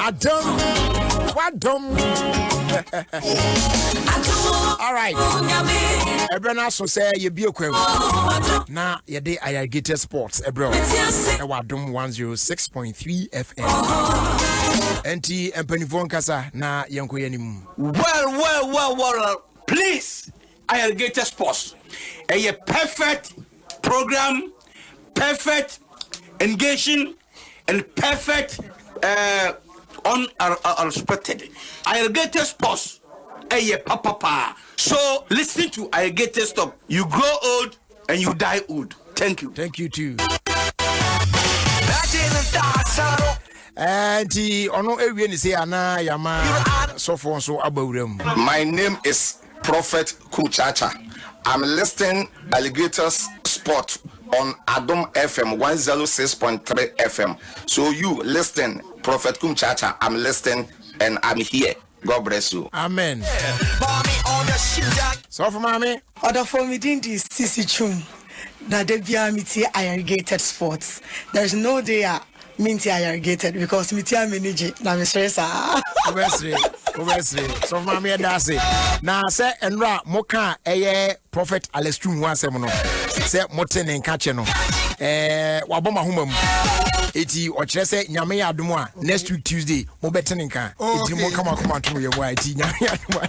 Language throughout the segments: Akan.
Adom. All right. Everyone so say you be okay. Now you dey Irrigated Sports, bro. Adom 106.3 FM. Enti empanifon kasa na yanko yanim. Well. Please, Irrigated Sports. A perfect program, perfect engaging, and perfect unexpected. Irrigated Sports. Papa. So listen to Irrigated Stop. You grow old and you die old. Thank you. Thank you too. And ono ewie ni say ana yama so for so abawrem. My name is Prophet Kumchacha. I'm listening Alligators Sport on Adom FM 106.3 FM. So you listen, Prophet Kumchacha. I'm listening and I'm here. God bless you. Amen. So for mommy, other for me didn't this CC Chum. That they be a Irrigated Sports. There's no day minty Irrigated because mitia manage na me stress obviously so mama that's it na say enra moka Prophet Alestrum ho asem no say moten nka che no waboma homa mu eti o kire say nyame ya adom a next week Tuesday mo beten nka eti mo kama to ye boy eti nyame ya adom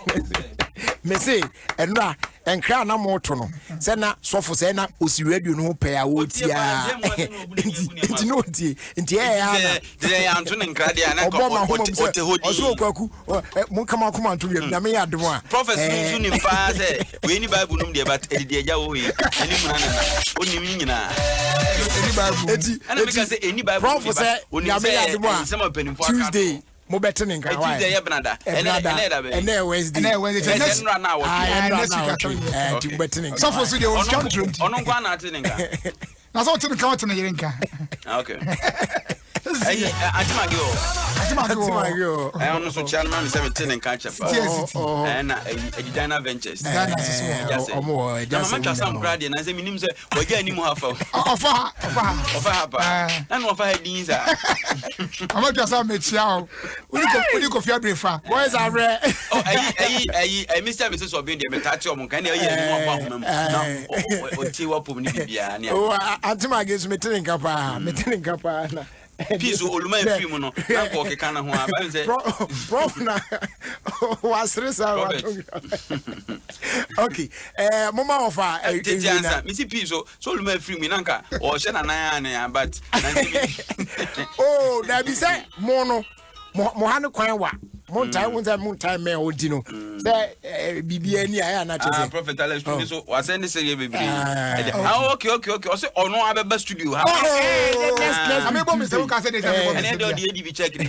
me say enra enkra na mo to no say na sofo say na osi radio no pe a wo tia enti no tie enti ya anto nkra dia na ko ote hodi oso kwaku mo kama to ye nyame ya adom a prophet no ni fa say we ni bible no de but edi eja wo yi eni mu na oni mi nyina eni bible eti ana me ka say eni bible prophet say nyame ya adom a Tuesday mo better than Tuesday Canada. And Wednesday. And so for the on country. That's all to the count in the Yinka. Okay. Atimagio. I also chairman 17 and catch up. And Edina Ventures. Just some grad and as a minimum say, we're getting more of and of her these are. I'm not just a Mitchell. When you go for your brief, boys are rare. Oh, I Mr. Mrs. Obin, the Metacho, can you Antimagis meeting Kappa. Peace Uluma Frimono, Nampo Kana Prof was okay. Mama of Missy Piso, Solomon Friminanka, or Shanana, but oh, that be said, Mono Mohana Kwanwa. Moon time me odino. Say BBN I na chese. Prophet Alestrum so was any say baby. Okay. Also ono abeba studio. Amebo me say who can say this amebo. And do the be check it.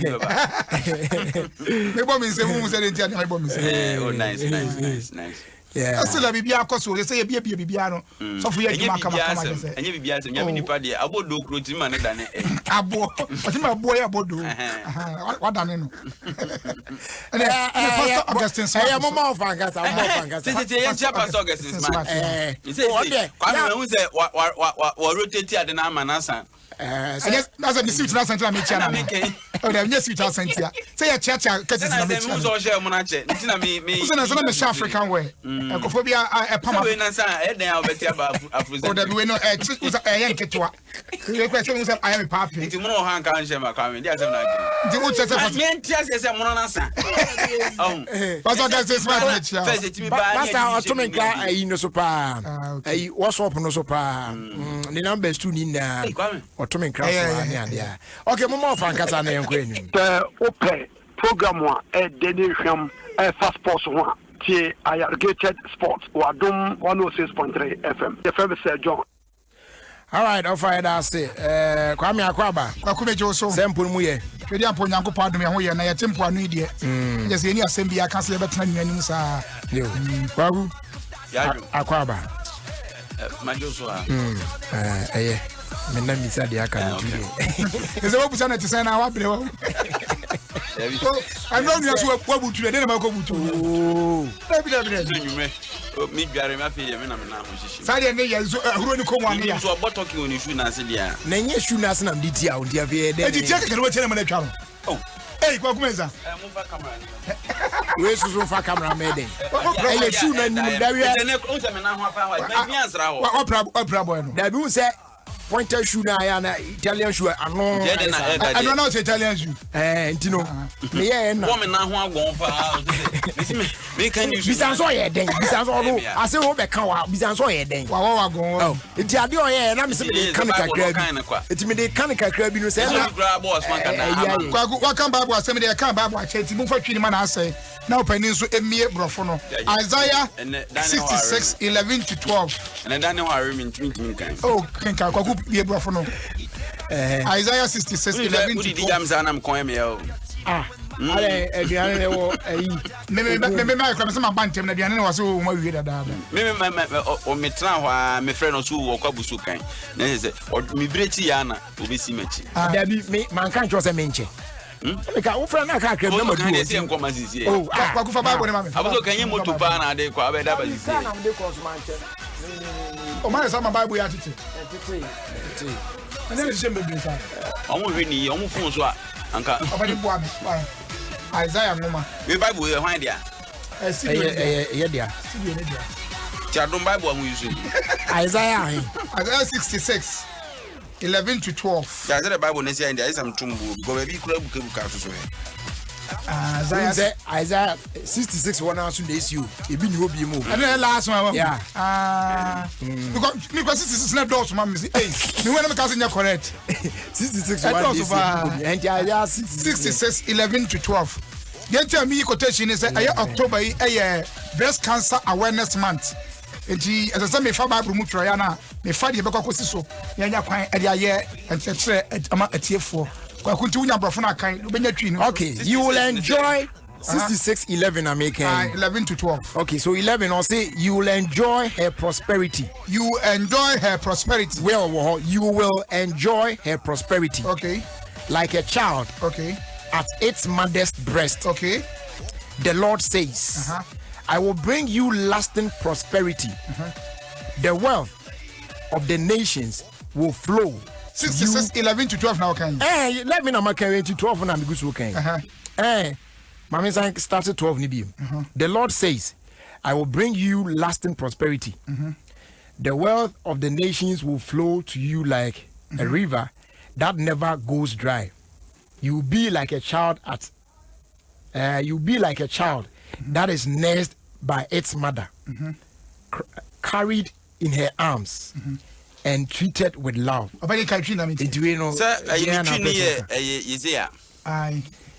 Amebo me say who say this amebo me say. Oh nice. Yeah. Still bibia koso say bibia no. So for you kama say. Enye bibia say nyame nipa de abodo kroti ma ne dane. Abo. Oti ma boy abodo. What dane no. Pastor Augustine Smart. Eh mama of Angasa, Say Pastor Augustine Smart. He say kwame who say wa rotate ade na amanasa. That's a suit na center me chana. Oh, dem nye suit center. Say ya church catches na me chana. Say so share mo na che. Ntina me. So na me African way. Ekophobia pama. So we na say e den obeti aba afro. Oh, that we no yen ketwa. We question say I am papi. Nti mo no han kan share ma kwame. Dia say na agi. Nti wo chese for. Me ntia say mo na sa. Oh. Pastor Augustine Smart me chia. First it me ba. Pastor Otomenka ayi no so pa. Ayi what's up no so pa. The numbers too ni na. Otomenka so okay, mama of Angasa na yenko enu. Open program one Denny Hwam fast sports one. Tie Irrigated Sports Adom 106.3 FM. The famous John. All right, Ofie that's it. Kwame Akwaba. Kwakume Joso. Simple mu ye. Twedi ampo Nyankopɔ adom ye ho ye na ye tempo anu ide. Je se eni asem bia ka se ye betena nyanim sa. Yo. Kwagu. Akwaba. Majoso a. Mena misa de aka no tuye. Eze wo busa na tise na wa bre wo. I know you are what would you never go to. Oh, me dware ma fe me na me na ho hihim. Sade ne ya huro ni ko mo ania. So obo talking on issue na se dia. Na nye issue na se na mdi tia on dia fe de. E di tia kekere wo chene me na twa. Oh. Hey, Kwakumeza. We so fa camera made. Hey, shoe na ni da wi. What problem? Da bi say pointer shoe na ya na Italian shoe ano. I don't know Italian shoe. Ntino. Me ye na. Woman na ho agon pa. Me can you Bisanso ye den. Bisanso no. Ase wo be kan wa bisanso ye den. Wa agon. Enti ade o ye na me se me kan kakra bi. Enti me de kan kakra bi no se na grab boss man kan na. What can Bible say me dey kan Bible acheti mu fa twini ma na asay. Na opani so emie brofo no. Isaiah 66:11-12. And then I remember kan. Oh, kan Kwaku ye brofo no. Isaiah 66:11-12. Ale aduane ne wo ayi me kwa se ma bantem na aduane ne wo so ma wie dada me o metra ho a me frɛ no so wo kwa busu kan na se me breti ya na obesi machi da bi me man kan cho se menche me ka wo frɛ na ka akra na ma du se nko ma sisi oh kwa ku fa Bible ne ma me abuso kan ye moto pa na de kwa abeda ba sisi na me de consumer o ma sa ma Bible ya tete ane se me bi sa omo hwe ni omo fon so a anka obadi bo am Isaiah ngoma we Bible ye hwan dia ye dia ti Adom Bible amu yusu Isaiah 66:11-12 ya the Bible ne say dia isam tumbu go be bi kura buka so so Isaiah 66 one answer this you ebi ni obi mu and the last one yeah because 66 na do so ma me say hey me when me ka say correct 66 one this and Isaiah 66:11-12 get tell me quotation is say October breast cancer awareness month enti as I say me fa Bible mu tro ya na me fa de be kwakosi so ya nya kwan e de aye enchetre ama atiefo. Okay, you will enjoy 66:11 American 11-12. Okay, so 11 I'll say you will enjoy her prosperity. You enjoy her prosperity. Well, you will enjoy her prosperity. Okay. Like a child. Okay. At its mother's breast. Okay. The Lord says, I will bring you lasting prosperity. The wealth of the nations will flow. 66:11-12 now can. Let me know my carry 12 and I'm good so can. Mama started 12 ni bi. The Lord says, I will bring you lasting prosperity. The wealth of the nations will flow to you like a river that never goes dry. You will be like a child that is nursed by its mother, carried in her arms. And treated with love.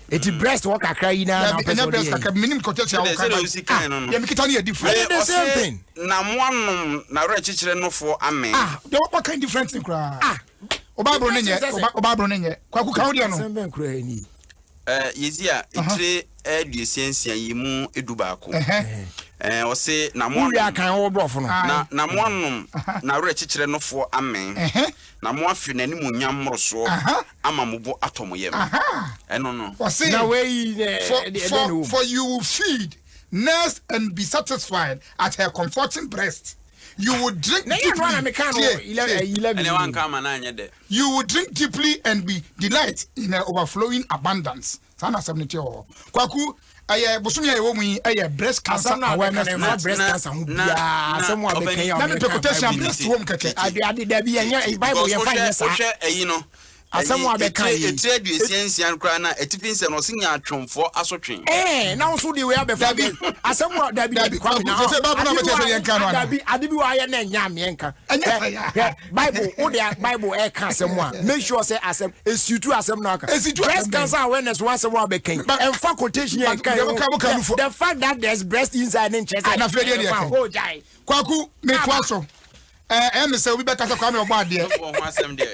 It's breast work a cry now. The same thing. Na one na rechichire no for amen. What kind of difference in cry? Obabro nenye. Kwaku kaudia no. Yezia itre edusensia yimu edubaako. O say na mo kan wo brofo no na mo anum na re chichire no fo amen na mo afi na nimu nyamroso ama mo bo atomoyem eno no na we for you will feed, nurse and be satisfied at her comforting breast. You would drink deeply. You would drink deeply and be delight in her overflowing abundance. Sana 70 Kwaku bosumi ayewo mu breast cancer awareness breast cancer someone be kan ya me quotation breast wom keke ade da bi enya Bible ye find yes eyi no asamu be kan yi trade essentia nkra na etifinse no sinya atwomfo asotwen na so de we abefa bi asamu da bi kwa na say Bible na me say yenka no da bi ade bi wa ye na nya me yenka Bible o de Bible e kan asamu a make sure say asem esutu asem na aka breast cancer awareness one asamu be kan and for quotation ye kan the fact that there's breast inside in chest na fere dey oh jai Kwaku me Kwanso me say we better say Kwame ogba ade ho asem de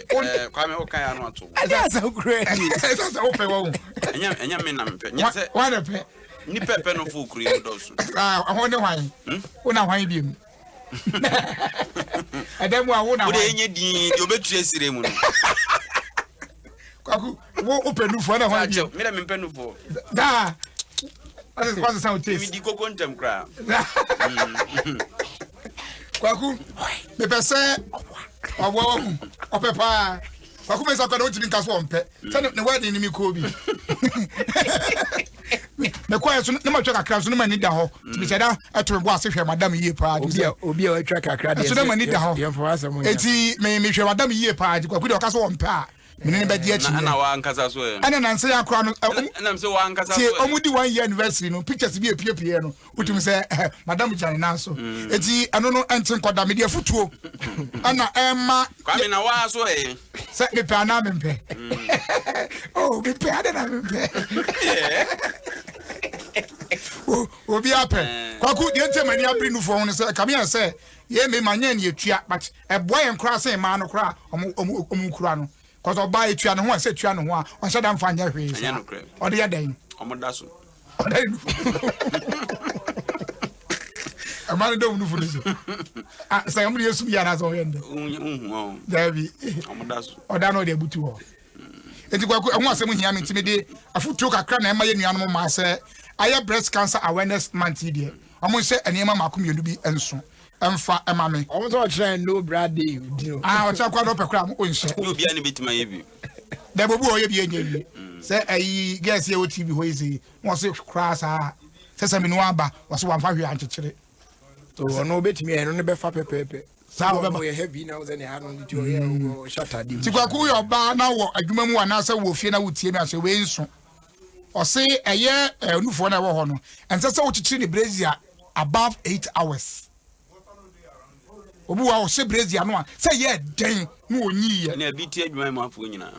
Kwame o kan ya no ato that's so great that's o pe wo enya me na mpe nya say wa na pe ni pepe no fu kuri do so ho ne hwan una hwan bi mu adamu a wo na wo de enye din de obetu esire mu no Kwaku wo openu fo na hwan bi me da me penu fo da as kwase sound taste mi di koko ntem kra Kwaku me pese owo opepa Kwaku me sakwa do timi nkaso ompe se ne wedding ni mi ko bi Me kwa so na ma twa kakra so na ma ni da ho ti se da eto bo ase hwe madam yie pa obi a twa kakra de so na ma ni da ho eti me hwe madam yie pa kwa ku de o ka so won pa menene ba di achi na wa ankasa so e ana nan se akra no na se wa ankasa so e omudi 1 year anniversary no pictures bi apie no utum se madam jane na so eti ano no entin koda me de afutuo ana ema kwa me na wa so e se me pa na me mpe oh me pa na me mpe obi ape kwaku de ntemani abri nu fo no se kamia se ye me manya ne etua but e boy enkra se ma no kra omu kura no cause oba etua no ho se etua no ho a o shada mfa nya hwe o de yadan omodaso amane do nu fo no ah se amri yesu ya na so yende dabi omodaso oda no de butu ho enti kwaku ho asem hia me ntimede afutuo kakra na ema ye nuanom ma se aya breast cancer awareness month here omo se enema makomienu bi enso emfa ema me omo so trend no brady o cha kwa do pekra mo onse obi ani bitima ye bi da bobu o ye bi enye bi se ayi guess ye o tv ho izi won se cross se me no aba wo se wamfa hwe anchekere so ono betimi eno ne befa pepepe sa wo be heavy now ze ne ha no ti o ye o shata di ti kwa ku yo ba na wo adwuma mu ana se wo fie na wo tie mi ase we nso o se eye onufo na wo ho no ense se wo chichiri ne brazier above 8 hours obu wa o se brazier no a se ye den no onyi ye na bi tie adwuma mu afo nyina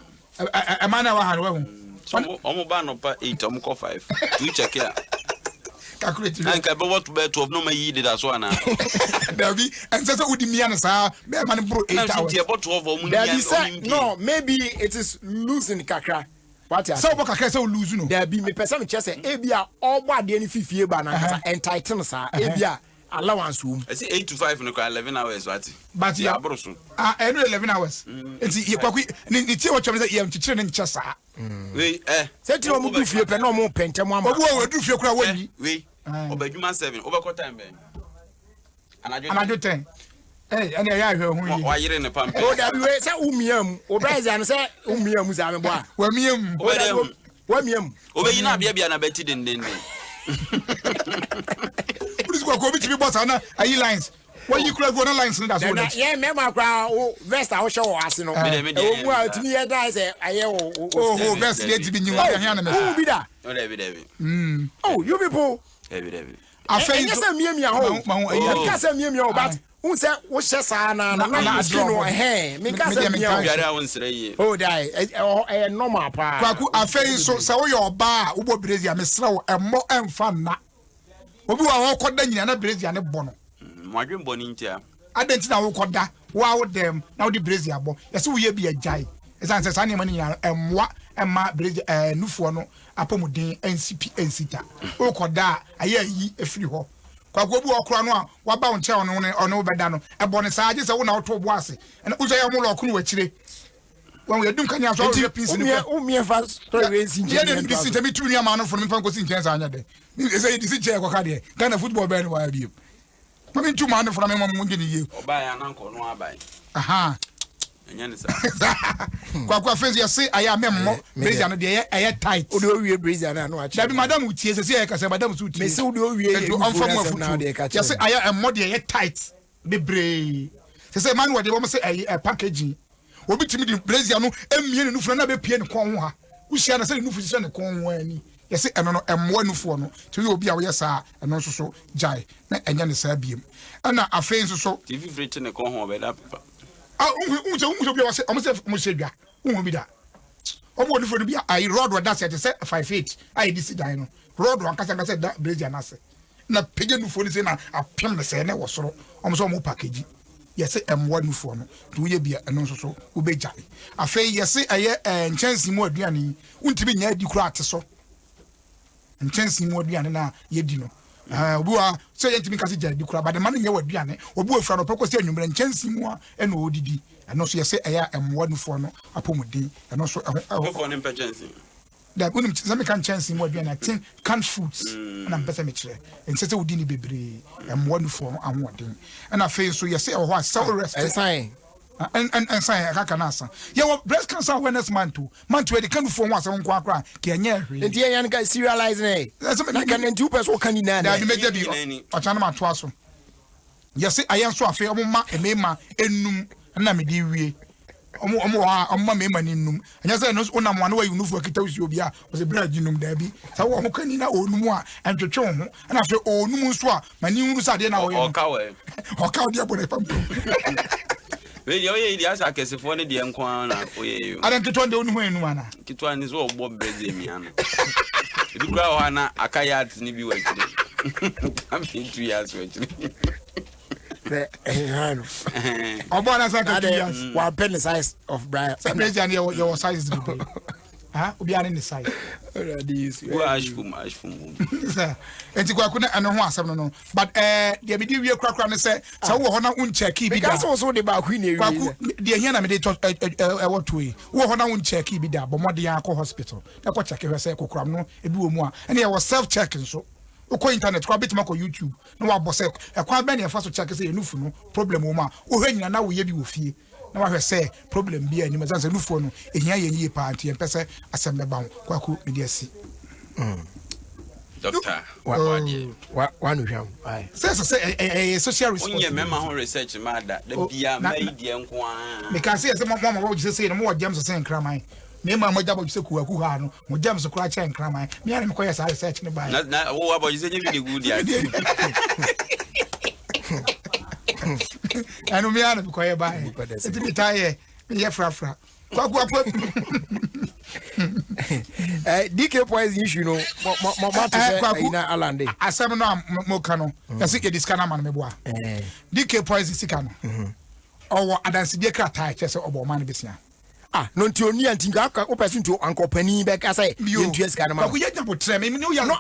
e ma na wa ha no wo omo ba no pa 8 omo ko 5 tu check ya calculate anka be what be 12 no ma yi dida so ana dabi ense se udi mia no sa be ma no bro 8 hours tie bo 12 omo ni no maybe it is losing kakra what ya so bo kakra se o lose no dabi me pesa me chese e bia ogbo ade ni fifie ba na kasa entitle sa e bia allowance wo I see 8 to 5 no 11 hours what but ya abroso eno 11 hours enti ye kwaku ni tie wo chome se ye mchichire ne nche sa we se ti o mu du fie pe na o mu pentem ama obu o du fie kura woni we obadwuma 7 over time be anajo 10 ene ya hwe hu yi wa yire ne pampe o dabi we se umiam o brazier no se umiam za me bo a wa miam wa miam obeyi na bia na beti den please kwa ko bi tibi boss na ayi lines wa yi kura go na lines ni da so na ye me ma kura o vest a wo show ase no o mu a timi ye dai se aye o vest ye tibi nyi wa hia na me o bi da o David oh you people David afei yes miam ho ayi ka se miam ho but un se wo hye saa na skin no me ka se miam biara won sere yi oh dai e normal pa kwaku afei so se wo ye oba a wo bo brazier me sere wo emmo emfa na obi wa wo koda nyina na brazier ne bo no mwadwen bo ni ntia adenti na wo koda wa wo dem na wo di brazier bo yesi wo ye bi ajai esan se sa ne mani nyina emwa emma brazier nufuo no apomuden ncp ncita wo koda aye yi efiri ho kwaku obi wo kora no a wa ba wonche ono beda no ebo ne sa age se wo na wo to bo ase na uzo ya mo lo ko no wachire wan we dum kanya so we pinsi ni o mi fa story we sinje ye dem disi temi tu ni ama no fo mi fa ko sinje sa anya de ni say disi che ko ka de Ghana football be no wa bi mami tu ma no fo na me mo ngi ni ye oba ya na nko no abai aha enya ni sa kwa fezi ya say aya memmo brazier no de eye tight o de o wie brazier na no a che dabi madam utie se se ka se madam su utie me se o de o wie e on fa mo futu ya say aya emmo de eye tight be bre se man wo de wo say eye packaging obi timi di brazier no emie ne nufu na be pie ne kon ho ha usia na se ne nufu se ne kon ho ani yesi eno no emmo nufu no ti obi a wo yesa eno so so jai na enya ne sa biem ana afei so tv free ne kon ho be da papa unse bi wa se o mo se dwa bi da o mo nufu no bi ai road wa da se 5 feet ai disi dan no road wa kasa da brazier na se na pege nufu ni se na apem ne se ne wo soro o mo so mo package yesi emwa nufu no to ye bia eno so so wo be jai afei yesi aye nchansi mu aduane untimi nya di kura ate so nchansi mu aduane na ye di no obi wa so ye ntimi kasi jai di kura ba de man nya waduane obi ofra no peko se anwumre nchansi mu a eno odidi eno so yesi aye emwa nufu no apomuden eno so for no nchansi da unim zame kan chance mu aduane tin can foods na mpesa me kire nsese wodi ni bebre emwa nufu no ahoden na fe so yesi ho a so rest ensign and say Hakanasa. You breast cancer awareness month where they can form once on Quakra, Kenya. And the young guy serializing. That's what I can do. Person can in there. You make any Ochanama Twasso. Yes, I am so afraid of Mama and Mema and Namidi. Mamma Memanum, and as I know, one way you know for Kitosubia was a bread, you know, Debbie. So, who can you know, more and to Chom, and after all, Numuswa, my new Sadina or Cow, or Cow Diabon. Well, you are like a phone, the Anquana. I don't get on the one one. Kitwan is all Bob Bezimian. You grow Anna, a kayak, Nibi waiting. I'm 2 years waiting. One penny size of Brian. Your size. Huh? We are in the side. Ash from. And you couldn't know something. But the video crack and say, so Hona won't check. Because also the Baquini, the Yana what way. Hona won't check. Be there, but Modiaco Hospital. That's what check her say, Cocramno, a do more. And he was self checking so. Oko internet kwa bit mako YouTube na wa bose e kwa be na fa so check say enufu no problem o ma o hwanya na wo ye bi wo fie na wa hwe say problem bi ani mazan say enufu no ehia ye yie pa anti empese asembe ba kwa ku me dia si doctor wa no hwam ai say social responsibility onye mema ho research ma da bia mai die nko a me kan say mo wo say no mo James say nkraman me ma mo jabo se ku ha no mo James kura cha nkraman me ara me koye sa research ne ba na wo abo you say you be good ya anu me ara me koye ba it be tie ye fra kwa DK poison issue no ma to say ina alande asem no mo kano yase ke diskana man me boa DK poison sika no owo adanse die krata che se obo man besia no nti oni antinga aka o person to ankopani be ka say yentua sika na ma ko yenya botre me no ya no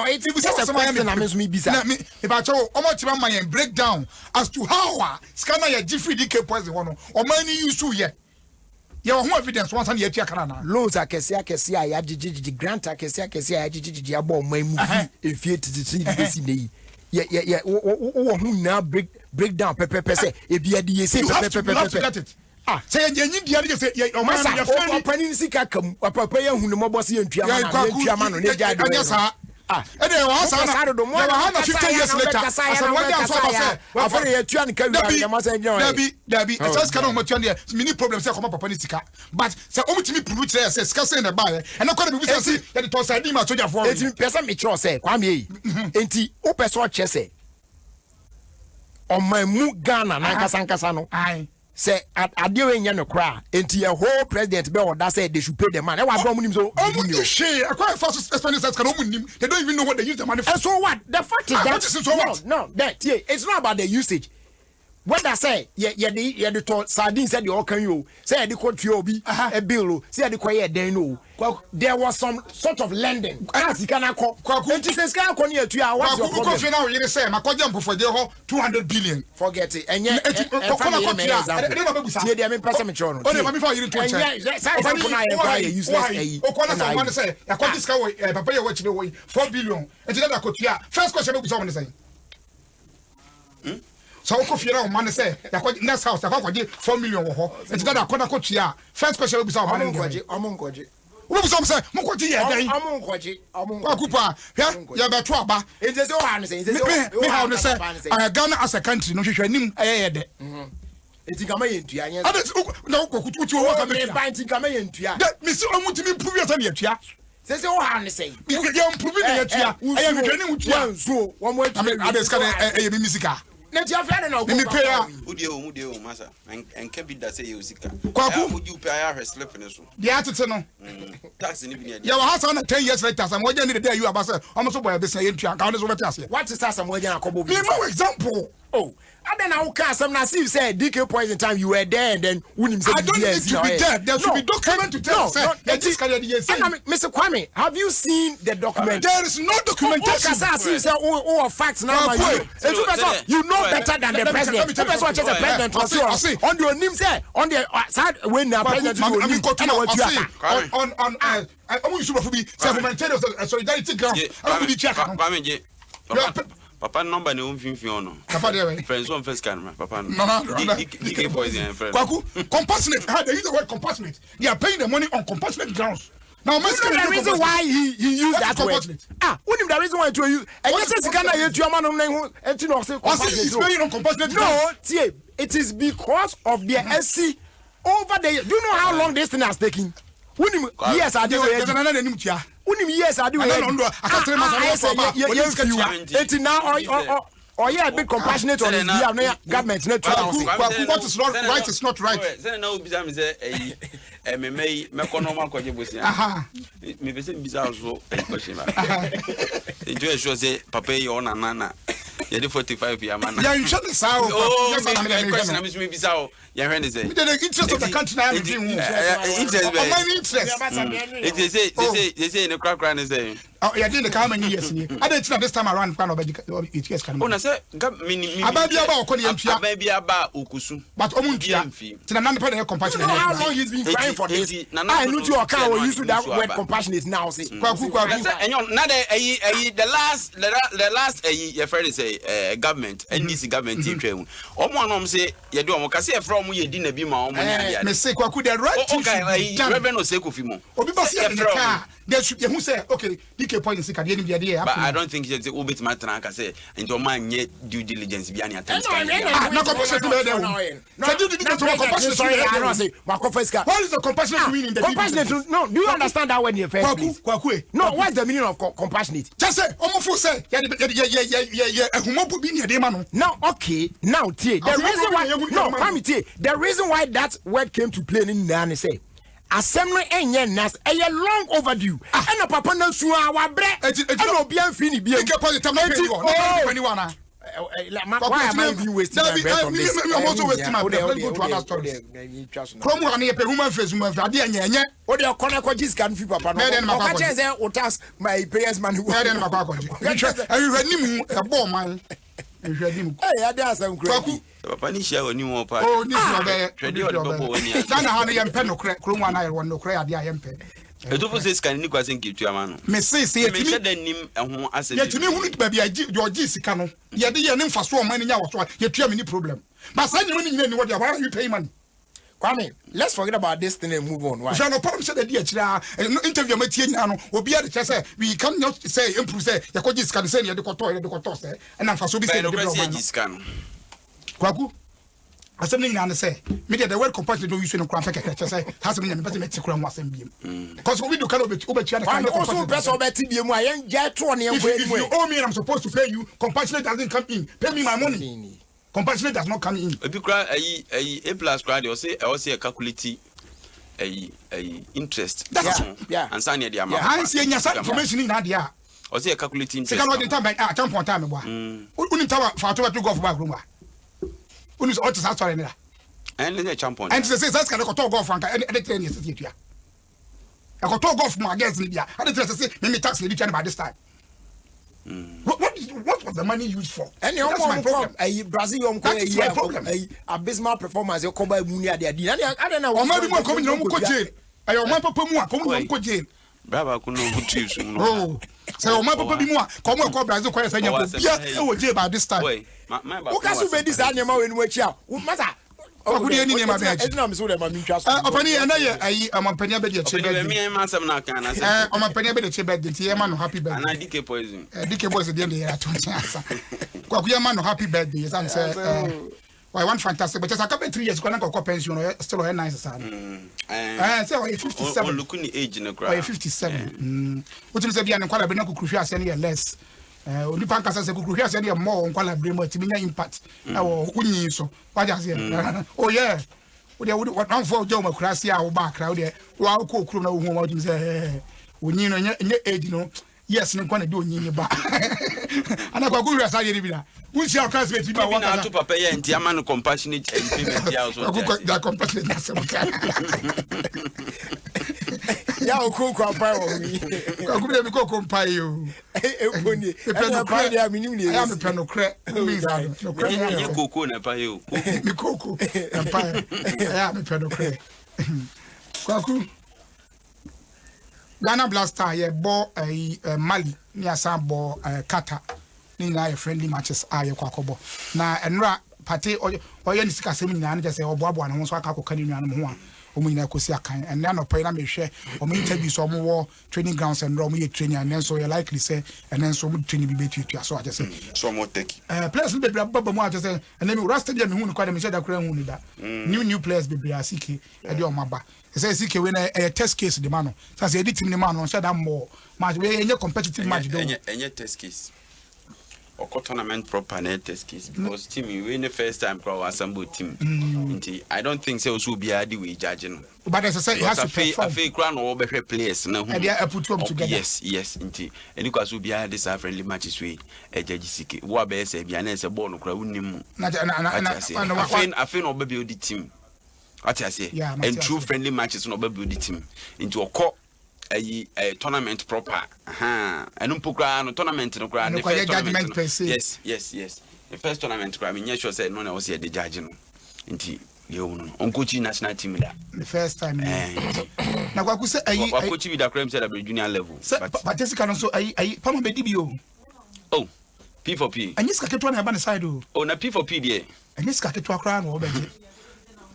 it's just a question na me so me bisa na me ba cho o mo tira man yen breakdown as to how sika na ya gifri DK poison ho no o man ni use ye ho evidence once and yetua kana na loans akese a ya gigi grant akese a ya gigi abo man mu efie tititi desi nei ye wo hu na breakdown pepe say e bia de ye say pepe say yenyi dia de say o man ya friend pani sika kam papa ya hu no mo boss yentua ma no ne ja do and then once I had 15 years later, I said, what do you say? After you turn Debbie, I just cannot much on there. Many problems come up upon Tika. But say, only to me, produce there, says, Cassin the buyer, and I'm going to be saying that it was I did my soldier for it. Person, me say, Kwame, enti, open so chese. On my mu Ghana, Nankasano. Aye. Say adewe nya no kra enti a whole president be order say they should pay the man e wa bro munim so I quite fast expenses can munim they don't even know what they use the money for. And so what the fact is that no that it's not about the usage. What I say the to sardine said the all can you say the court you be a bill say the quiet then no there was some sort of lending as you can call it says can call you to what's your problem now you say my jump for the 200 billion forget it and yet first question so Ofie na man say next house I 4 million wo ho it's that akona ko tua first question be say omongoje wo be say mongoje ye dan omongoje akupa ya beto aba it is o han say me how no say Ghana as a country no hwehwe nim ye de etikama yentua anya na kokutu wo ka be ba etikama yentua me say omutimi improve yourself ye tua say o han say you improve ye tua aye hwehwe nim tua so wo mo atu adeska e be musica Let your friend know. Me pay ya. Udio masa. Enke bi da say you sika. Kwaku mu ju pay ya slipping so. The atete no. Tax ni bi ne. Ya wa hasa na 10 years later some waje ni dey you abasa. Omo boy be say yentua ka on so better ase. What is that some waje na kobo bi? Me no example. Oh, and then I will cast some. Now, see, you say DK poison time you were there, and then wouldn't say I don't need to be there. There should be document to tell. Mr. Kwame, have you seen the document? There is no documentation. Oh, facts now. You know better than the president. The president on your name say on the side when the president I want you to be solidarity ground. I want to be check. Papa number ne umfinfin no. Papa dey. Friends on first can papa no. No. DK boys and friends. Kwaku, compassionate. How they use the word compassionate? They are paying the money on compassionate grounds. Now, the reason why he used that word. What if the reason why to use? And yes, it's Ghana. You man on and you know say compassionate. Paying on compassionate. No, it is because of their SC over the. Do you know how long this thing has taken? Yes, I do. Yes, I do. It's now or yeah, be compassionate on his behalf. No government, no what is not right is not right. Then now bizarre say me normal kwaje bosia. Me be say bizarre so question. Enjoy sure say papa you on nana. You dey 45 year man. Yeah, you shut the sound. Oh, question am me bizarre. You hear me say. The interest of the country now is interest. They say in the crack is say. Oh, you didn't come many years. I didn't this time around plan of it yes can. Oh, na say maybe about Ukusu. But to the non compassionate. How long he's been crying for this? I knew your car will use that word compassionate now. Say, and the last your friend say government, NDC government team. Omo say you do omo kase from you din bi ma omo me say kwaku the right thing. Reverend Osekufimo. Obi ba say in the car. They should who say okay, DK point is but I don't think it's a bit matter I say into man due diligence be any attention. No compassion to there. No due diligence compassion. Sorry, I don't say what is the compassionate meaning in the compassionate? No, do you understand that word in the first place? No, what's the meaning of compassionate? Just say omo say now okay, now the reason why the reason why that word came to play in Nana say assembly enye nas eye long overdue and papa na su awa bre and obi anfi ni bia nke positive na anyone why am I being wasting my breath on this? I'm also wasting my breath. Let's go to other stories. From one year, human face, human face. Adi enye. What your corner coaches can feel papa no. I just say otas my prayers man. Where then my papa? You read him a bomb man. Hey, I dance some crazy. Papa ni share oni mo pa. Oh, ni no be. Dana ha no yempe no kre, kro one na no kre ade yempe. Edofo say scan ni kwase nketu ama no. Me say me share the nim ho asem. Yetumi hunu ba bia George sika no. Ye de ye ne mfa so o man nya wo so yetua me ni problem. But say nyame ni nyina ni wo dia why are you paying money? Kwame, let's forget about this thing and move on. Why? So no problem say the dia chira interview ma tie nyina no obi a de say we can not say improve say ye ko sika say ye de koto say and mfa so bi say de problem. Kwaku assembly na say me the word compassion don't use no kran feke say has me person me tikura mo asem biem because we do can obetua the kind of also person obeti biem a yen je to ne if you owe me and I'm supposed to pay you, compassionate doesn't come in. Pay me my money. Compassionate does not come in. Obi kra A plus kra dey say calculate interest. Yeah. And sign the amount. I see nya information in dia. O say calculate interest. Say can no time time time boa. Uni tawa fa to go for back room a. Uni so otis story na. And the champion. And say say can go to go for anka any train yes say tua. I go to go for my guests in dia. I dey say me tax dey by this time. What was the money used for? And that's my problem. Brazil abysmal performance. You come by money at the end. I don't know. Or maybe more coming home to jail. I am my papa more coming home to jail. Brava couldn't go oh, so my papa be more come on Brazil. Yeah, jail by this time. Who can you be this animal in which you matter? Oh, good evening, my man. Opani, and I am on Penya Bedi. I'm a Penya Bedi bed, man, happy birthday. And I DK poison. DK was the end of the year. Kwakuya man, happy birthday. As I say, why one fantastic, but just a couple 3 years, going to go pension, still a nice son. So 57. Look in the age in the crowd. 57. What is the Bian and Qualabina Kukushia any less? Only Pancas as a Kukushia any more on Qualabima to mean impact. Uni so. What is it? Oh, yeah. What one for Joe Macrasia or back crowd there? Wow, cook, who want to say, when you know your age, yes, no one to do in your back. And I go good as I did. Which shall cast me to papa and Tiaman compassionate and that compassionate. Yeah, cook compare me. I could never go compare you. I am a penocrat. You cocoa and pay you. Cocoa empire. I am a penocrat. Kwaku Ghana Blaster, ye bought a Mali near some ball Kata. ni na friendly matches aye kwakobo na enra party oye ni sika semi nyina na say oboabo na ho so aka akokka ni nuanom ho a omu nyina kosi akan and na no pay na mehwe omu interview so omu wo training grounds and omu ye training and so you likely say and then so omu training bi betu so I just say so more take players be baba mu I just say and then we rust dem hu no kwa dem sheda kura hu ni da new players be bia sike e de omaba say sike we na test case de ma no say edit team ni ma no sheda more match we enye competitive match do enye test case or tournament proper na test case because team we win the first time crowd assemble team I don't think so will be adi we judging but as I say it has to perform I feel crown or better players na and they are put them together yes nti and because will be this friendly matches we e judge sike wo be say bia na say ball no crowd unnim na I feel no be the team what I say and true friendly matches no be the team into a tournament proper and pokra no tournament no kra the first tournament yes the first tournament kra me sure say no na was here the judge no nti ye wono on coach national team da the first time na kwa ku say coach bi da kra say da junior level but Jessica no so pama be dibio oh P for P anyi ska ketwa na ba ne side oh na P for P there anyi ska ketwa kra no be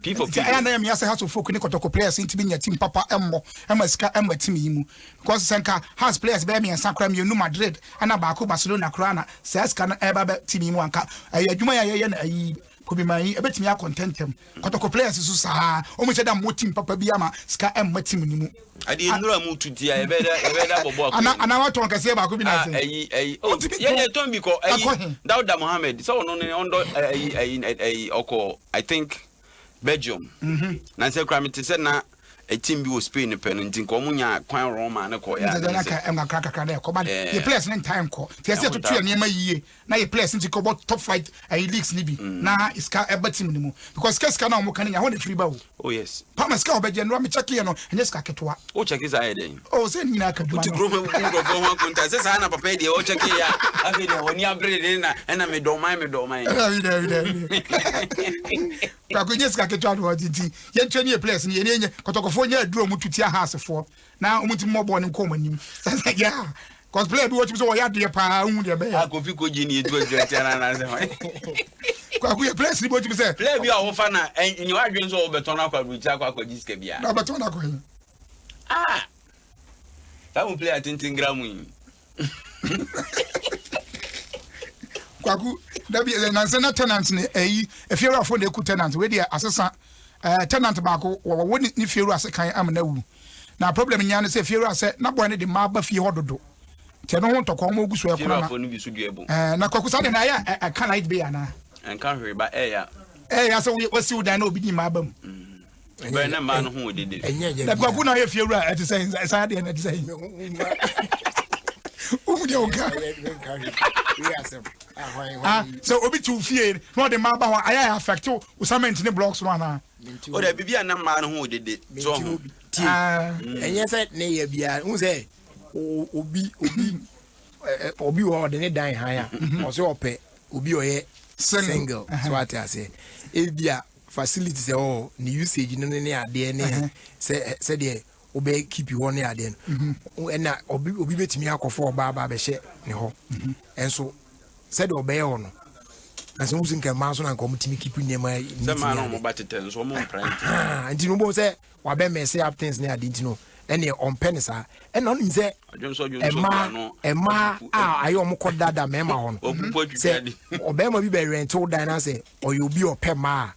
people I am yes have to focus on players into being team papa emmo team yimu because senka has players be me and sakram you Madrid and abako Barcelona krana says can eba team yimu anka adwuma ya na ayi ko bi man ebetimi akontentem kotoko players so sa o mo cheda mo team papa bi ama ska team ni mu ade nura mu tutia ebeda bobo akọ ana wa ton kase ba ko bi na say oh ye ton bi ko Dauda Mohammed so no ondo oko I think Belgium. Na say kwame te say na a team bi wo Spain pe no ntin ko munya kwan Roma na ko ya. Na ka em ka kaka na ko ba ye players in time ko. Te say to tu ne ma yiye. Na ye players ntin ko top flight leagues ni bi. Na iska eba team ni mu because ska na mo kan nya ho na free ba wo. Oh yes. Pa ma ska obeje no me check ye no enye ska ketwa. O check is aye den. Oh say ni na ka duma. Ti group ho konta say sa na papa de o check ya. Afi de oni abrede na me do mai. Ka ko nyeska ketwa do titi. Ye twani ye players ni ye nye kotokofo nya aduro mututia house for. Na umuti mmobo ni nko manim. Sasa yeah. Cause player do what you so ya de pa hu de be. Akofi ko ji ni etu adwatiana na say. Kwa ku ye players ni bo ti say. Player bi a wo fa na enyi wadwen so wo beton akwa ruti akwa jiska bia. Na beton akwa. That one player tintin gramu yi. Kwa ku da bi na say na tenant ni efiera fo na eku tenant we dey asesa tenant ba ko wo ni fiera ase kan am na wu. Na problem nya na say fiera ase na boy ne de ma ba fie hododo. Te no ho ntoko mo gusu e kona. Fiera fo no bi su duebu. Na kwa ku sa de na ya kan light be ana. En kan hwe ba ya. So we see we dan na obi ni ma ba mu. But na man ho dede. Na kwa ku na ye fiera e te say sa de na te say. So obi tu fie no de ma ba ho aya affect o cement ni blocks no ana. O da bibia na man ho dede. So enye say ne ye bia hu say obi wo de ne dan han ya o se ope obi oye single so what I say e bia facilities e ni usage no ne ade ne say de obe keep you on ade no na obi betimi akofo ba be hye ne ho enso say de obe ye ho no na so musin ka ma so na ko mutimi keep nyema ni say ma no mo batete so mo print nti no bo say wa be me say up things ne ade nti no ene on penisa ene on nze ema ayo mo kodada mema ho no say obema bi be rent o dan na say oyobi opema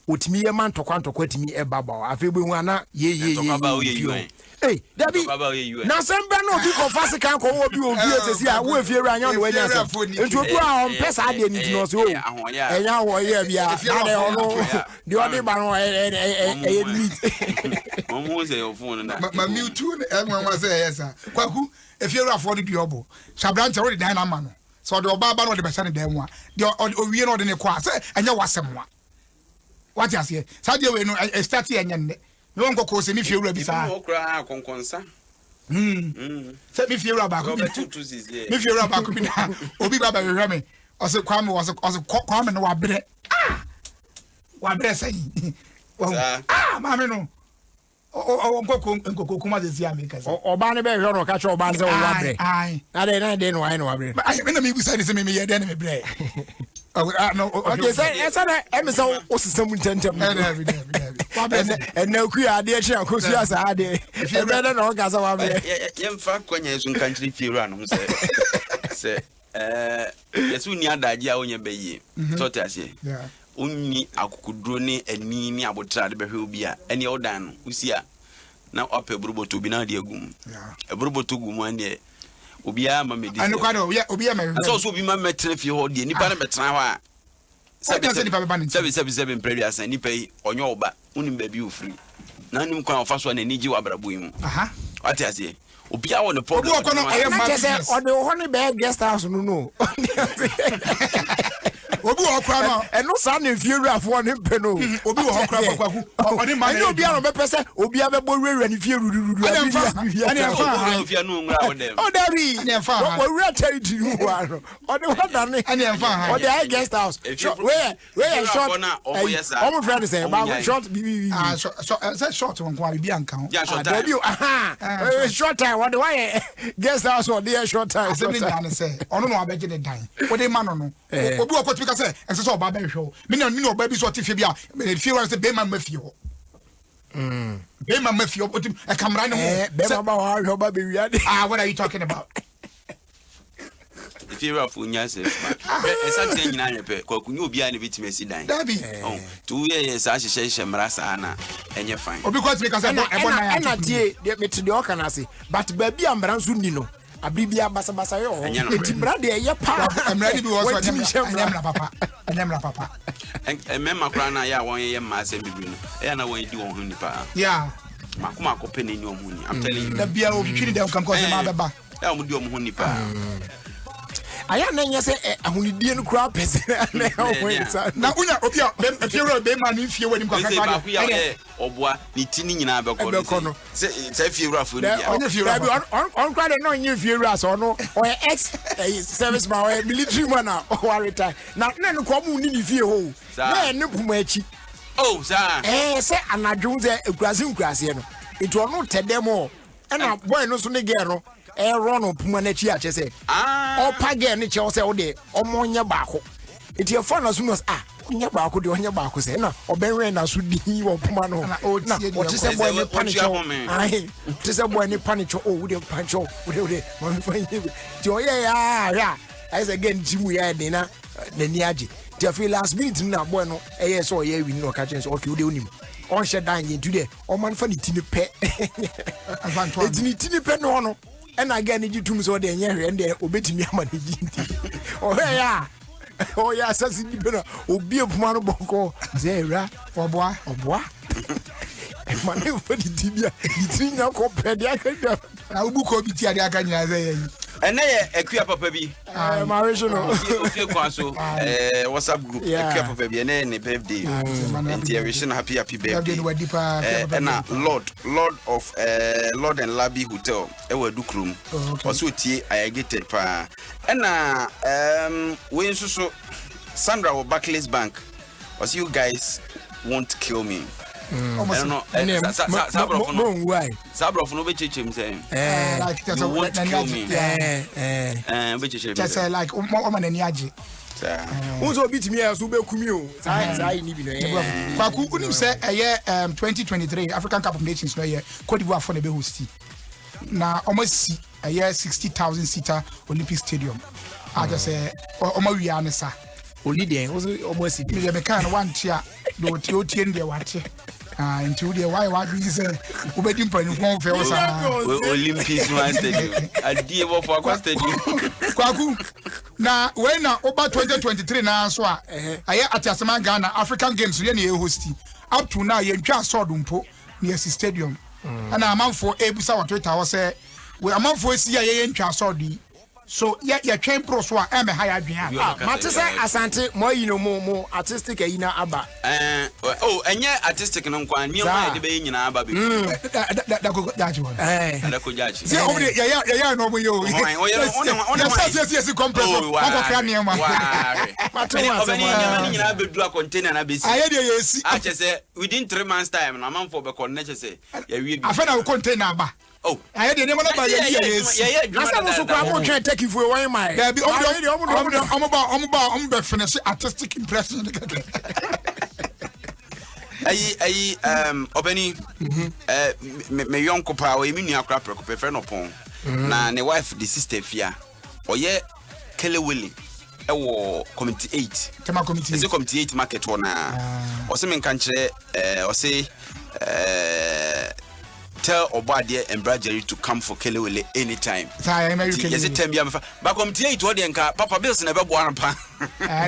otimi ye man tokwanto atimi e baba afi be hu ana ye hey dabi na sembe no bi ko fasika ko obi esesi a wo efie anya no wanya se nti obi a on pesa ade ni no so enya wo ye bia ade ono di odi ba no e meet omo se yo phone na ma mute e nwa say yes kwaku efie rafo di obo shabrante wo di dan na ma no so de oba ba no de be sane dan mu a de owie no de ne kwa say enya wasem wa what you say sadia we no start here nya ne no nkoko se mi fie wura bi sa no kra konkonsa se mi fie wura ba ko mi fie wura ba ko mi na obi baba we hwe me o se kwame was kwame no wa brɛ say ma me no nkoko kuma de sia me kasa oba ne be hwe no ka che oba ne se wo wabre na de no why no wabre me na me busa ni se me ye de na me bre no okay say na em say o system ntentem and na ku ya de chi akosu asa ade e be na o ka sa wabre yemfa kwanya esu nkanchiri fiera no se yesu ni adaje a onye beye so te ase unni akukuduro ne ani ni abotra de behwe obi a ene odan no usia na ope buruboto bi na de agum buruboto gum ane obi a ma medisi anu kwa no obi a ma so obi ma metre fi ho de nipa na metra ho a sebi predia san nipa yi onyo oba unim ba bi ofri na nim kwa ofa so na niji wa brabo yi mu ati ase obi a wo ne problem obi okono aye ma business o de ho ne be guest house no obi wo kra no eno sa na fiewura fo ne mpe no obi wo kra kwaku oni ma na obi a no be pese obi a be bo wura ni fiewuru ani emfa ofia no ngura o dem o dari ani emfa wo wura territory no wa no o de wa dane ani emfa o de guest house where short o friend say ba short bi short won kwa bi anka ho short time what the why guest house or the short time so me na say ono no abegye de dan wo de ma no obi okotumi say ense so oba be hwe me no oba bi so tifie bi a fie wan say be ma mafie ho be ma mafie ho otim e camera ne ho be ma ba wa hwe oba be wiade what are you talking about if you are for nyase esa tie nyina nyepe kwakunyo obi a ne bitime si dan dabi 2 years a hye mrasa na enye fine obi kwatimi ka say na tie me to de okana say but ba bi ambra nso ni no abribia basa yo etimra de ye pa amradi bi wo so anyamra papa memma kra na ya won ye ma asem bibiri no e na won di won hu nipa yeah makoma akopɛ ne ni omu ni I'm telling you da bia obi twiri dem kam ko se ma beba ya omu di omu hu nipa aya na nya se ahunidie no kura pese na na unya obi a fiewura be ma ni fie wani kwa ka oboa ni ti ni nyina beko no se fiewura fo ni bia on kura de no nye fiewura so no o ex service man o military man o retire na no ko mu ni fie ho na ne puma achi oh sa se anadwo ze ekurase no itu ono tedemo na boy no so ne girl no no puma na chi ache se opa ge ne che o se o de omonye baako iti e fo na so no onye baako de onye baako se na obenwe na so di wo puma no na o ti se boy ne panicho ti se boy ne panicho wo de pancho wo de mo fanye ti o ye ya I say again jimu ya de na ni age ti feel last minute na boy no so ye win no ka chen so okay wo de onim on she dan yin today o man fa ni tini pe tini pe no and again you tum so de nya and obetimi ama ne jinti oh yeah sasi di pe no obi epuma no boko ze era oboa e man e fa di tibia di tinya ko pe de aka na ubu ko bi ti ade aka nya ze yen ene ye akua papa bi marriageable Ofie Kwanso WhatsApp group akua papa bi ene ne birthday and we wish happy birthday na Lord and Labi Hotel e wadu krum also tie ayageted pa na we nso Sandra of Barclays Bank was you guys won't kill me Sabro for no be chechem say like that's won't kill me just like o man ani age Unzo bitimi ya so be kumi o sai ni bi no kwaku unim say 2023 African Cup of Nations no ye Cote d'Ivoire for na be host na almost 60,000 seater Olympic Stadium I just say wi anesa only there was almost it me can one tia do tie ndi wate into the why do you say ubedi mpani fon fe osa Olympics one stadium adie wo for akwa stadium kwaku na when na oba 2023 na so a aye atiasema Ghana African Games ye na ye host up to now ye ntwa sodo mpo near stadium ana amanfo ebusa wa Twitter wo say we amanfo esi ye ntwa sodo so yeah train pro so a me high adwen mate say asante mo yi no mo artistic yi na aba enye artistic no nkwan ni o ma de be nyina aba be da go jaji won da ko jaji see o de ya no mo yo yes compress o ko kra ne ma mate o be ni nyina bedu a container na be si aye de yesi a che say within 3 months time na man for be connect say ya wie bi afa na container aba oh aye de ne mo na ba yes asa no so kwa mo try take you for one my there be om be finish artistic impression ayi obeni me yonko pa o emi nua kra preko prefer no pon na ne wife the sister fia oye kelewele ewo committee 8 tema committee is committee 8 market wona o se men kan kire o se tell Obade and Bradbury to come for Kelewele anytime. Yes, it can be a back on T8 to Odianka, Papa Bills never born upon. I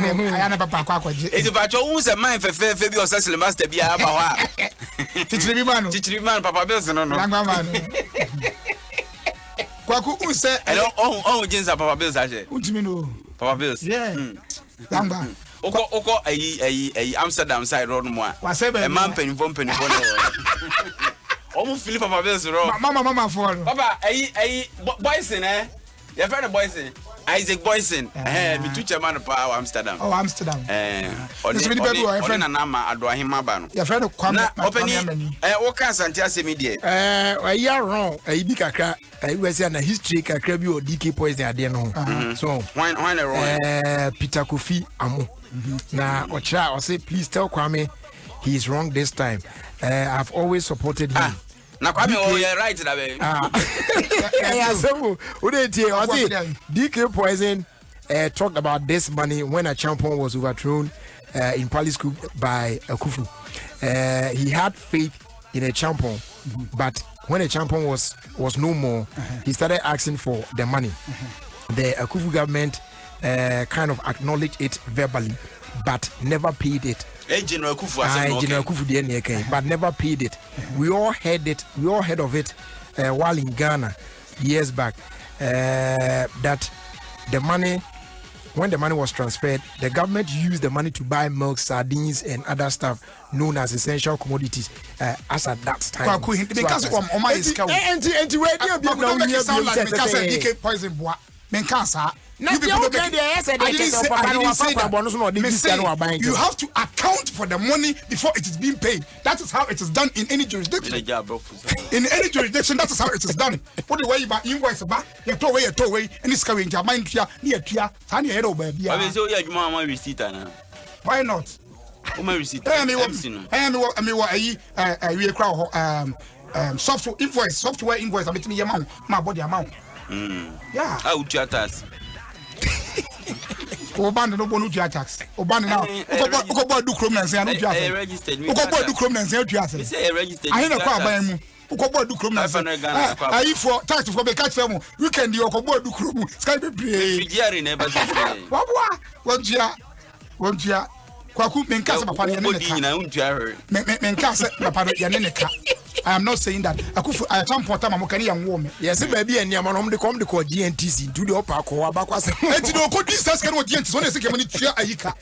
never papa. It's about your own mind for Fabio Cecil Master be about teach man, Papa Bills and Kwaku unse oh James Papa Bills Untimino Papa Bills. Yeah. Lamba. Oko Amsterdam side road mo. A man penny. Almost Philip Papa Bills Mama for Papa Boyson your friend Boyson Isaac Boyson me two chairman pa Amsterdam Amsterdam on na nama adoahima ba no your friend Kwame opening o kan santi asemi de ya wrong bi kakra we say na history kakra bi o DK poison ade no so when wrong Peter Kofi Amo na ocha o say please tell Kwame he is wrong this time. I've always supported him. Na Kwame you're right that way. DK Poison talked about this money when a champion was overthrown in Palace Coup by Akufu. He had faith in a champion, but when a champion was no more, he started asking for the money. The Akufu government kind of acknowledged it verbally, but never paid it. General Kufu but never paid it. We all heard of it while in Ghana years back. That the money, when the money was transferred, the government used the money to buy milk, sardines, and other stuff known as essential commodities. As at that time. You have to account for the money before it is being paid. That is how it is done in any jurisdiction. In any jurisdiction, that is how it is done. What the way you buy invoice back, you throw away, and it's coming to mind here, near Tia, Tanya Head over. Why not? Software invoice, I'm making amount, my body amount. Yeah. How would you attach? Obanda no bonu tua tax. Obanda now. Uko do chrome na nse anu tua. Registered. Uko do chrome na nse tua. Me say registered. Ahe na kwa aban mu. Uko do chrome na nse. Ayi for tax for be catch fam. Weekend you uko do chrome. Sky be play. Fijiari na ba say. Wabwa. Wontia. Kwaku menka se papa ya ne menka se papa ya ne ka. I am not saying that. Akufu I am porta mamokani ya ngome. Yes, baby and yama no de come de ko GNTC to the upper ko abakwa se. Enti no ko distance kan o GNTC so na se kemani tua ayika.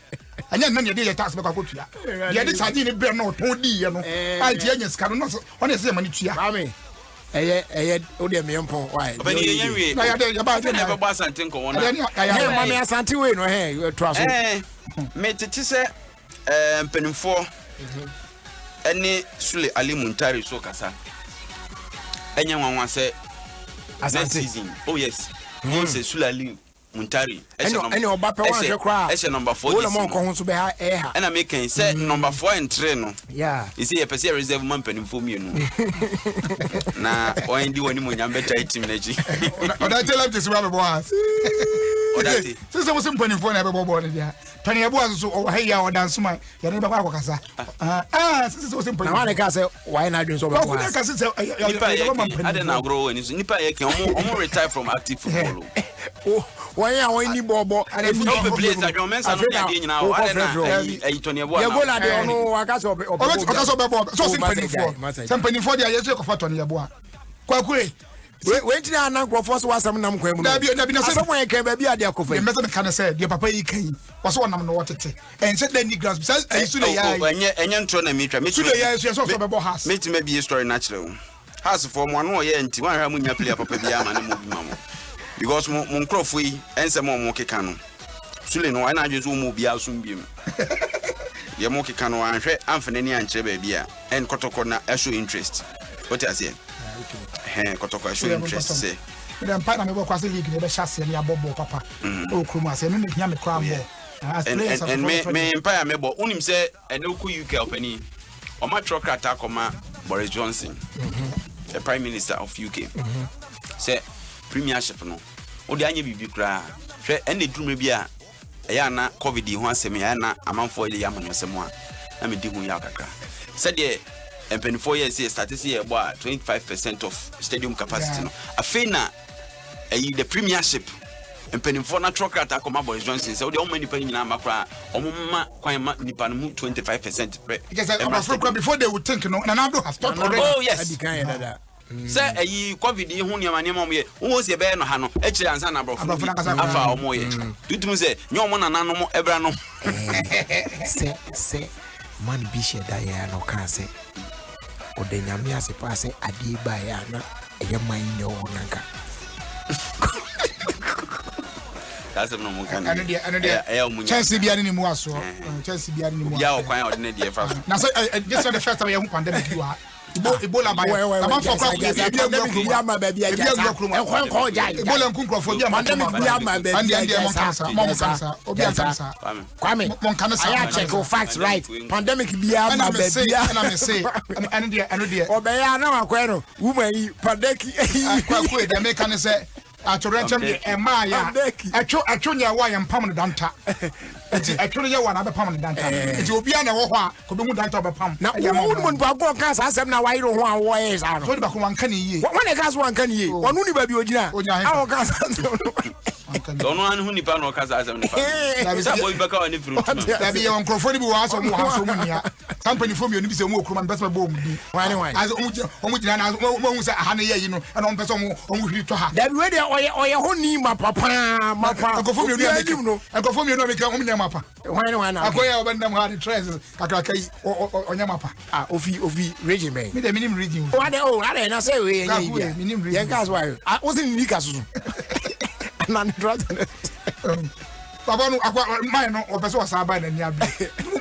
Anya na ne de tax be kwa tua. Ye de sadi ne bre na o to di ye no. Anti anya ska no so ona se mani tua. Mami. Eye o de me empon why. Obani ye nwie. Na ya de ya ba de na ba asante nko wona. Ya mami asante we no he to aso. Me tete se mpenimfo Any Sule Ali Muntari so kasa. Enyanwa se season. Oh yes. Say Sule Ali Muntari. Any oba pe wan hwe kra. Ese number 4. Wo mo ko ho so be ha e ha. And I make say number 4 and 3 no. Yeah. You see a person reserve man penimfo mi no. Na o ndi woni mo nyam beta team na ji. Oda tell them to see my boss. Oda see. Since we sim penimfo na be bobo ne dia. Pani ebo aso o ha ya o dance man. Ya ne ba kwa kasa. Since we sim penimfo. Na wan ka say why na dwen so be boss. Ka say I don't know grow any nipa ye can omo retire from active football. Oh, why are we ni bobo and if you place that your men's are not being now I Tony Ebo you go la dey no waka so so sim penifo dia yesu ko fa Tony Ebo Kwakure Wait till I know for some nam kwem. Someone can be a dear coffee. Method can say, dear papa, he came. Was one of what it and said, then he grasps. And soon, and young Tron and Mitra, Mitra, maybe a story natural. Has for 1 year and 1 harmonia play up a diamond and move because Moncroft and some more monkey canon. Soon, why not just move be out soon beam. The monkey cano and Anthony and Chebia and Kotokona show interest. What I say? Kotoko show interest say. Then partner me work as a league in the chassis and your bobo papa. Oh, Krumas, and make him a crown. And may empire me, but unim say, and no cool UK opening. Or my truck attack on my Boris Johnson, the Prime Minister of UK. Say, Premiership no. O the anya bibi kra. Hwe and the dream be a na COVID ho asem ya na amanfo ile yamano asem a na me di hu ya kakra. Said the and 4 years started see about 25% of stadium capacity no. Afei na the Premiership and penny for natural crack akoma Boris Johnson so the only penny na makra omma kwan ma nipa no 25%. Because before they would think no na do have thought already. Oh yes. Say COVID hu niam niam ye wo se be no ha no e kire ansa na brofo afa omo ye tutum se nyomo na nanom ebra no se man bi she da ya no kan se o de nyame ase pa se ade ba ya na e man ne wo nanka that's no mo kan Chelsea bia ni mu aso Chelsea bia ni mu ya o kwan o de ne de fa na so just the first time you pandemic you are Ebola by Ebola nkunkrofo pandemic bia ma ba and the monkansa Kwame I check facts right pandemic bia ma ba bia and I say and the obeya na akwa no woman pandemic akwa dey make an say atorentem de emaya atwo nya wa yam pam no danta enti atwo nya wa na be pam no danta enti obi a na wo ho a ko be mu danta be pam na wo mu ba go kan sa asem na wa yiro ho a wo ye sa no so ba ko wan kan yiye won e gas wan kan yiye wonu ni ba bi ogina a wo kan sa don't want who nipa no kasa asem nipa that boy beka on fruit that be on crofoni bi wa so mu ha so mu nia company for me oni bi se mu okroma best bo mu bi why as omu jina na omu se aha na ye yi no and on person omu hiri to ha that we dey oye ho ni ma papa akofo mi oni make no akofo mi oni make omu nya mapa why na akoya obendam ha the treasures akakai onya mapa ofi region me me the minimum region what dey na say we yen yen gas why o se ni ka so nan drug Baba no akwa mai no opeso wasaba na nia bi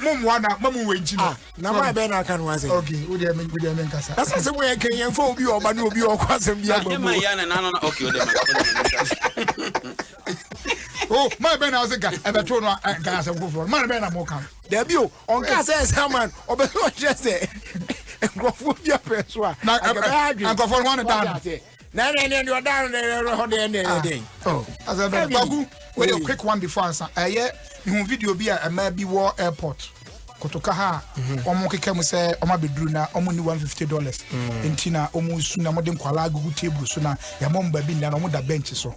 mumwa na mamu wenchi no na mai be na aka no ase okay we dey men kasa asa se we ken yen fo obi oba na obi okwasem bia ba mai ya na no okay we dey oh mai be na ase ga ebeto no ga ase foforo mai be na mo kan there be o on ka say man obeso just engrofo bia peso a na engrofo no one down na you down there ho dey oh as a bagu we a quick one before answer you video bi a ma bi war airport kotoka ha omo keka mu say omo bedru na omo ni $150 entina omo su na modem kwala agugu table so na ya mom ba bi na omo da bench so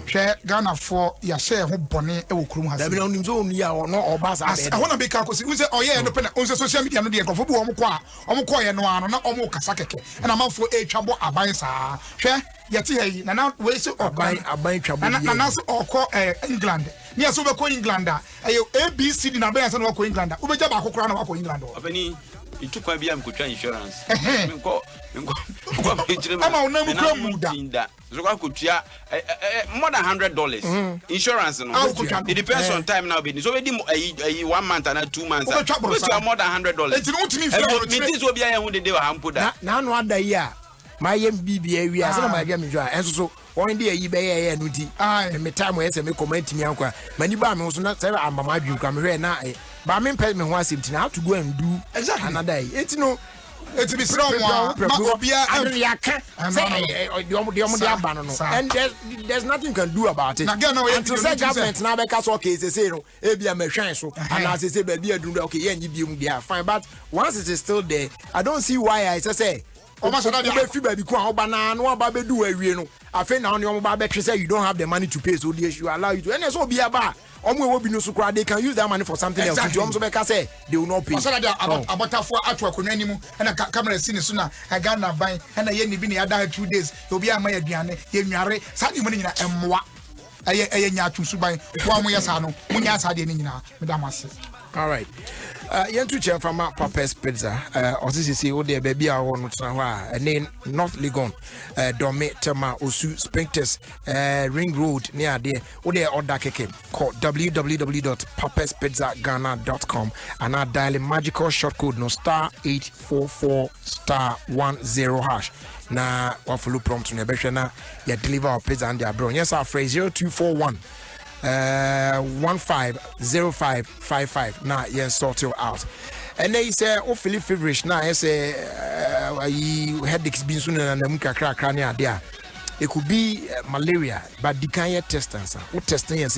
hwe Ghana for ya share ho bone e wo kurum ha da bi na onim so onu ya no oba sa be I wanna be ka ko si unse oye no pe na unse social media no de nkofo bi omo ko ye no ano na omo kasa keke na manfo e twabo aban sa hwe yeti hey na we say aban twabo na so okọ England ni aso be ko England ayo ABC di na be aso na ko England ubeja ba akokora na wa ko England obani itukwa bia mkotwa insurance nko ama unamu kwa muda zokwa kutia more than $100 insurance no it depends on time now be so we di 1 month and 2 months we more than $100 enti no timi fira me dis obi aye hu de wa hampoda na no ada yi a my MBB wi ase na ma ga me jwa enso so won de yi be ye no ti me time we se me comment mi ankwa mani ba me so na say amama adwin kwa me hwe na ba me pay me ho asemti na how to go and do another eti no eti be sra mo ma obia yaka say the abano no and there's nothing you can do about it until say government na be ka so case say no e bia me hwan so and as say ba bia dun okay ye nyi bi mu dia fine but once it is still there I don't see why I say Oma so na dey fi ba bi ko an oba na no oba be du awie no afi na oni oba be twe say you don't have the money to pay so they should allow you to and so be aba will be no so they can use that money for something else. Say they will not pay. About for Atwakunanimu and a camera scene sooner. I got not buy and I ain't been here 2 days. You'll be a Maya Diane, Yemare, Sunday morning and moi. I ain't to Subai, Wamuyasano, Munyasa, Madame. All right. Yentu chair from Papa's Pizza. Osisi o de baby I want to name North Legon, Dome Tema Osu Spectres, Ring Road near there. O de order keke. Call www.papaspizzagana.com and I dial magical short code no *844*10#. Na wafulu prompt ne behwe na ya deliver our pizza and their bro. Yes, our phrase 0241 150555 now you sort it out. And they say oh Philip feverish now I say headaches been soon and the muka crack there. It could be malaria, but the kind of test answer. What testing and say